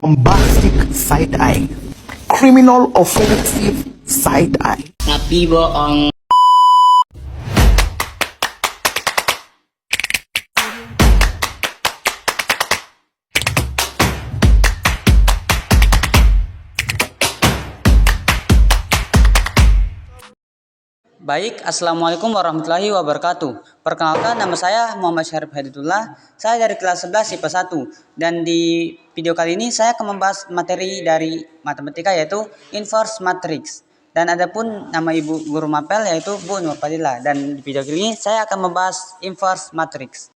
bombastic side eye, criminal offensive side eye. Tapi bohong. Baik, Assalamualaikum warahmatullahi wabarakatuh. Perkenalkan, nama saya Muhammad Syarif Haditullah. Saya dari kelas 11 IPA 1. Dan di video kali ini saya akan membahas materi dari matematika yaitu inverse matrix. Dan adapun nama ibu guru mapel yaitu Bu Nur Fadila. Dan di video kali ini saya akan membahas inverse matrix.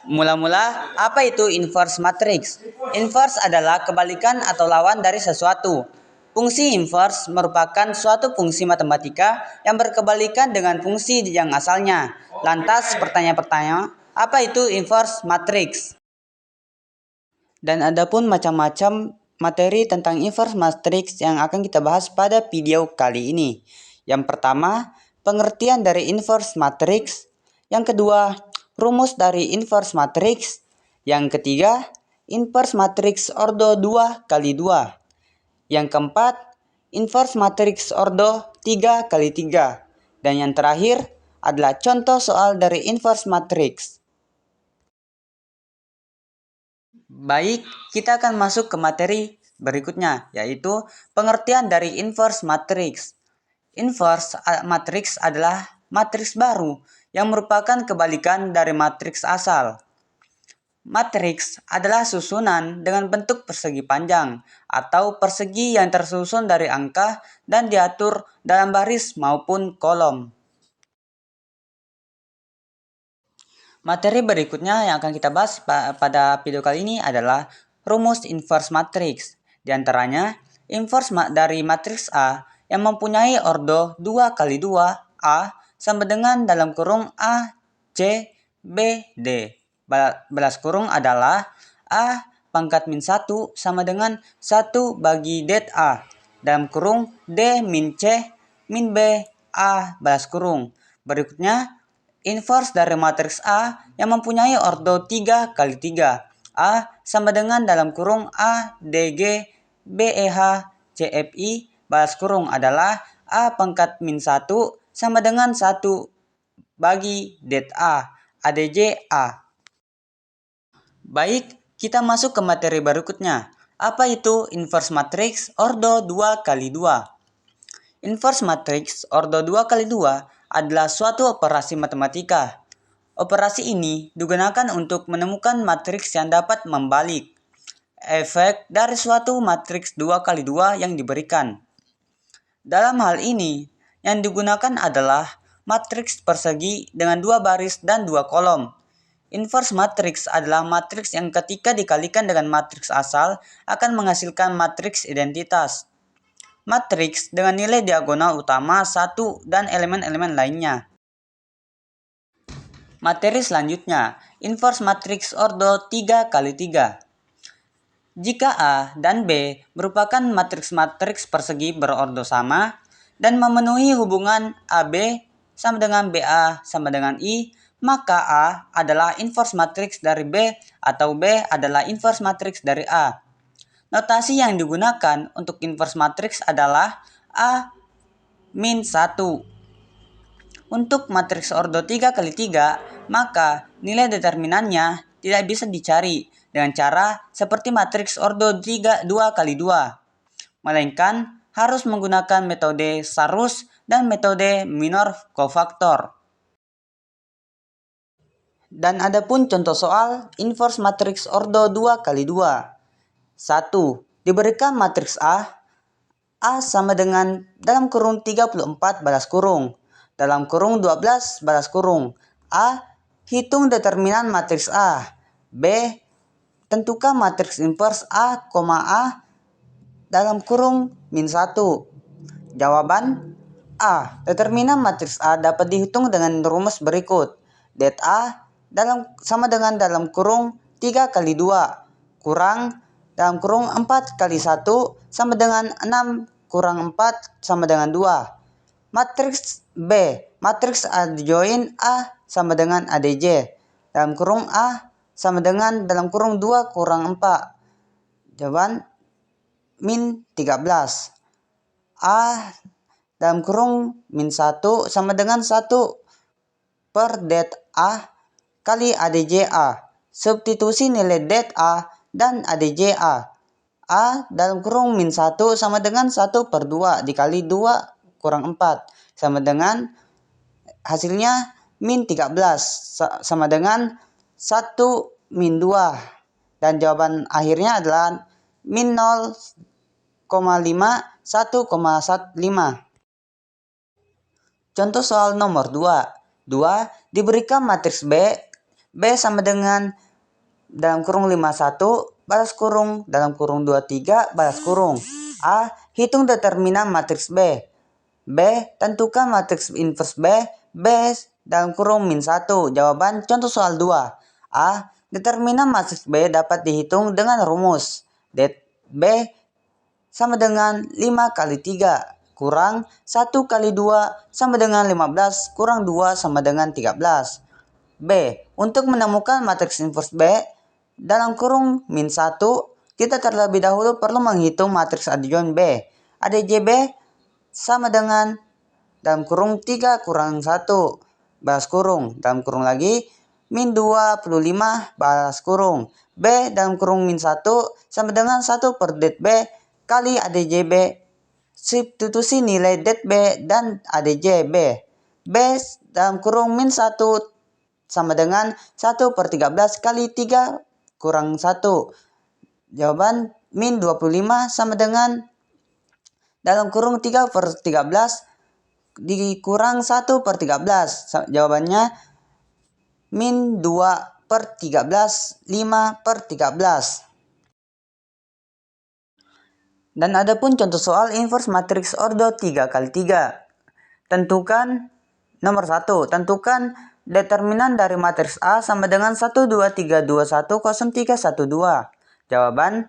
Mula-mula, apa itu inverse matrix? Inverse adalah kebalikan atau lawan dari sesuatu. Fungsi inverse merupakan suatu fungsi matematika yang berkebalikan dengan fungsi yang asalnya. Lantas, pertanyaan-pertanyaan, apa itu inverse matrix? Dan adapun macam-macam materi tentang inverse matrix yang akan kita bahas pada video kali ini. Yang pertama, pengertian dari inverse matrix. Yang kedua, rumus dari inverse matrix. Yang ketiga, inverse matrix ordo 2 kali 2. Yang keempat, inverse matrix ordo 3 kali 3. Dan yang terakhir adalah contoh soal dari inverse matrix. Baik, kita akan masuk ke materi berikutnya, yaitu pengertian dari inverse matrix. Inverse matrix adalah matriks baru yang merupakan kebalikan dari matriks asal. Matriks adalah susunan dengan bentuk persegi panjang atau persegi yang tersusun dari angka dan diatur dalam baris maupun kolom. Materi berikutnya yang akan kita bahas pada video kali ini adalah rumus inverse matrix. Di antaranya, inverse dari matriks A yang mempunyai ordo 2 kali 2 A sama dengan dalam kurung A, C, B, D. Balas kurung adalah A pangkat min 1 sama dengan 1 bagi det A. Dalam kurung D min C min B A balas kurung. Berikutnya, inverse dari matriks A yang mempunyai ordo 3 kali 3. A sama dengan dalam kurung A, DG, BEH, CFI, balas kurung adalah A pangkat min 1 sama dengan 1 bagi det A, ADJ A. Baik, kita masuk ke materi berikutnya. Apa itu inverse matrix ordo 2 kali 2? Inverse matrix ordo 2 kali 2 adalah suatu operasi matematika. Operasi ini digunakan untuk menemukan matriks yang dapat membalik efek dari suatu matriks 2 kali 2 yang diberikan. Dalam hal ini, yang digunakan adalah matriks persegi dengan 2 baris dan 2 kolom. Inverse matrix adalah matriks yang ketika dikalikan dengan matriks asal akan menghasilkan matriks identitas. Matriks dengan nilai diagonal utama 1 dan elemen-elemen lainnya. Materi selanjutnya, inverse matrix ordo 3 kali 3. Jika A dan B merupakan matriks-matriks persegi berordo sama dan memenuhi hubungan AB sama dengan BA sama dengan I, maka A adalah inverse matrix dari B atau B adalah inverse matrix dari A. Notasi yang digunakan untuk inverse matrix adalah A min 1. Untuk matriks ordo 3 kali 3, maka nilai determinannya tidak bisa dicari dengan cara seperti matriks ordo 2 kali 2, melainkan harus menggunakan metode Sarus dan metode minor cofactor. Dan adapun contoh soal inverse matriks ordo 2 kali 2. 1. Diberikan matriks A sama dengan dalam kurung 34 balas kurung, dalam kurung 12 balas kurung. A. Hitung determinan matriks A. B. Tentukan matriks inverse A, A dalam kurung min 1. Jawaban A. Determinan matriks A dapat dihitung dengan rumus berikut. Det A sama dengan dalam kurung 3 kali 2 kurang dalam kurung 4 kali 1 sama dengan 6 kurang 4 sama dengan 2. Matriks B. Matriks adjoin A sama dengan ADJ. Dalam kurung A sama dengan dalam kurung 2 kurang 4. Jawaban min 13. A dalam kurung min 1 sama dengan 1 per det A kali ADJ A. Substitusi nilai det A dan ADJ A. A dalam kurung min 1 sama dengan 1 per 2 dikali 2 kurang 4 sama dengan hasilnya min 13 sama dengan 1 min 2. Dan jawaban akhirnya adalah min 0,5 1,5. Contoh soal nomor 2. 2 diberikan matriks B sama dengan dalam kurung 51 balas kurung dalam kurung 23 balas kurung. A. Hitung determinan matriks B. B. Tentukan matriks inverse B dalam kurung min 1. Jawaban contoh soal 2. A. Determinan matriks B dapat dihitung dengan rumus det B sama dengan 5 kali 3 kurang 1 kali 2 sama dengan 15 kurang 2 sama dengan 13. B. Untuk menemukan matriks inverse B dalam kurung min 1, kita terlebih dahulu perlu menghitung matriks adjoint B. ADJ B sama dengan dalam kurung 3 kurang 1 balas kurung dalam kurung lagi min 25 balas kurung. B dalam kurung min 1 sama dengan 1 per det B kali ADJ B. Substitusi nilai det B dan ADJ B. B dalam kurung min 1 sama dengan 1 per 13 kali 3 kurang 1. Jawaban min 25 sama dengan dalam kurung 3 per 13 dikurang 1 per 13. Jawabannya min 2 per 13, 5 per 13. Dan adapun contoh soal inverse matriks ordo 3 kali 3. Tentukan nomor 1. Tentukan determinan dari matriks A sama dengan 1, 2, 3, 2, 1, 0, 3, 1, 2. Jawaban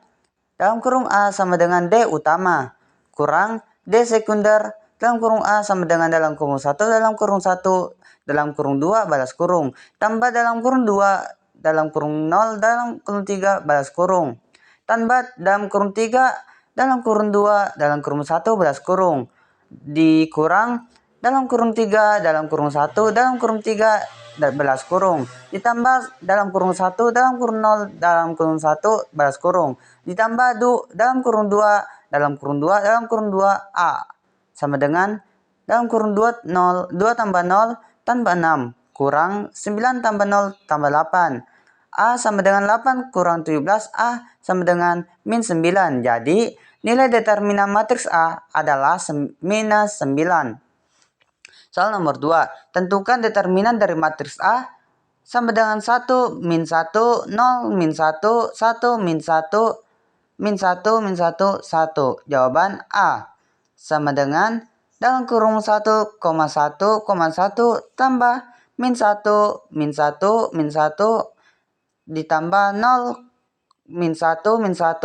dalam kurung A sama dengan D utama kurang D sekunder dalam kurung A sama dengan dalam kurung 1 dalam kurung 1 dalam kurung 2 balas kurung tambah dalam kurung 2 dalam kurung 0 dalam kurung 3 balas kurung tambah dalam kurung 3 dalam kurung 2 dalam kurung 1 balas kurung dikurang dalam kurung 3 dalam kurung 1 dalam kurung 3 balas kurung ditambah dalam kurung 1 dalam kurung 0 dalam kurung 1 balas kurung ditambah dalam kurung 2 dalam kurung 2 dalam kurung 2 A sama dengan dalam kurung 2 0 2 tambah 0 tambah 6 kurang 9 tambah 0 tambah 8. A sama dengan 8 kurang 17 A sama dengan min 9. Jadi nilai determinan matriks A adalah minus 9. Soal nomor 2. Tentukan determinan dari matriks A sama dengan 1, min 1, 0, min 1, 1, min 1, min 1, min 1, 1. Jawaban A sama dengan dalam kurung 1,1,1 tambah min 1, min 1, min 1 ditambah 0, min 1, min 1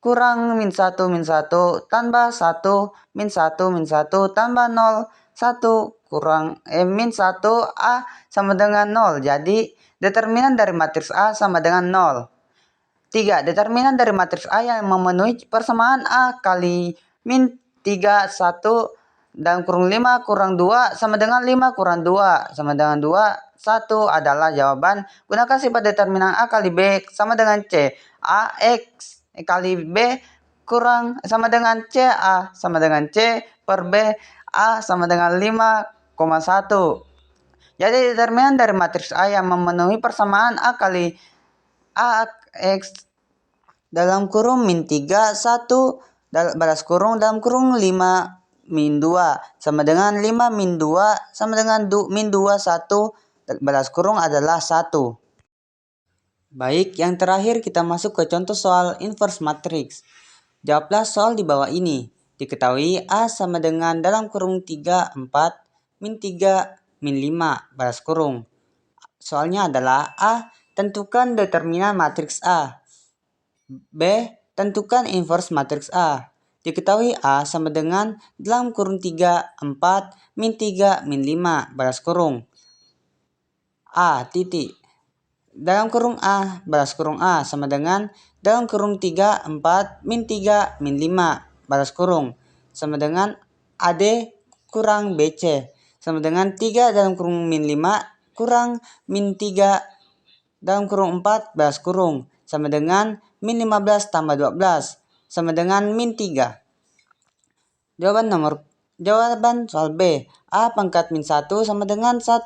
kurang min 1, min 1 tambah 1, min 1, min 1 tambah 0, 1 kurang min 1 A sama dengan 0. Jadi determinan dari matriks A sama dengan 0. 3. Determinan dari matriks A yang memenuhi persamaan A kali min 3, 1 dalam kurung 5 kurang 2 sama dengan 5 kurang 2 sama dengan 2, 1 adalah jawaban. Gunakan sifat determinan A kali B sama dengan C. A X kali B kurang sama dengan C A sama dengan C per B A sama dengan 5,1. Jadi determinan dari matriks A yang memenuhi persamaan A kali A X dalam kurung min 3, 1 balas kurung dalam kurung 5 min 2 sama dengan 5 min 2 sama dengan min 2, 1 balas kurung adalah 1. Baik, yang terakhir kita masuk ke contoh soal inverse matrix. Jawablah soal di bawah ini. Diketahui A sama dengan dalam kurung 3, 4, min 3, min 5, balas kurung. Soalnya adalah A. Tentukan determinan matriks A. B. Tentukan inverse matriks A. Diketahui A sama dengan dalam kurung 3, 4, min 3, min 5, balas kurung. A titik. dalam kurung A balas kurung A sama dengan dalam kurung 3, 4, min 3, min 5 balas kurung sama dengan AD kurang BC sama dengan 3 dalam kurung min 5 kurang min 3 dalam kurung 4 balas kurung sama dengan min 15 tambah 12 sama dengan min 3. Jawaban soal B. A pangkat min 1 sama dengan 1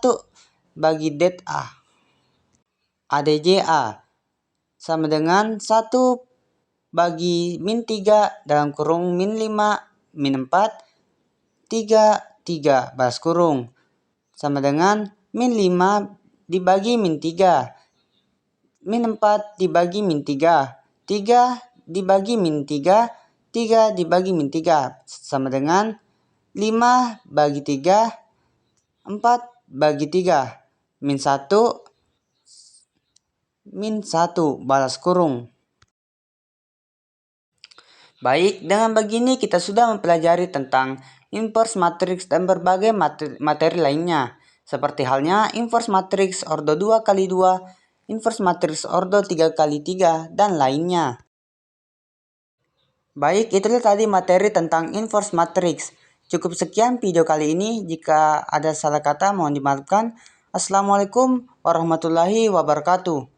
bagi det A. ADJA sama dengan 1 bagi min 3 dalam kurung min 5 min 4 3 balas kurung sama dengan min 5 dibagi min 3 min 4 dibagi min 3 3 dibagi min 3 3 dibagi min 3 sama dengan 5 bagi 3 4 bagi 3 min 1 balas kurung. Baik, dengan begini kita sudah mempelajari tentang inverse matrix dan berbagai materi lainnya, seperti halnya inverse matrix ordo 2x2, inverse matrix ordo 3x3, dan lainnya. Baik, itulah tadi materi tentang inverse matrix. Cukup sekian video kali ini. Jika ada salah kata mohon dimaafkan. Assalamualaikum warahmatullahi wabarakatuh.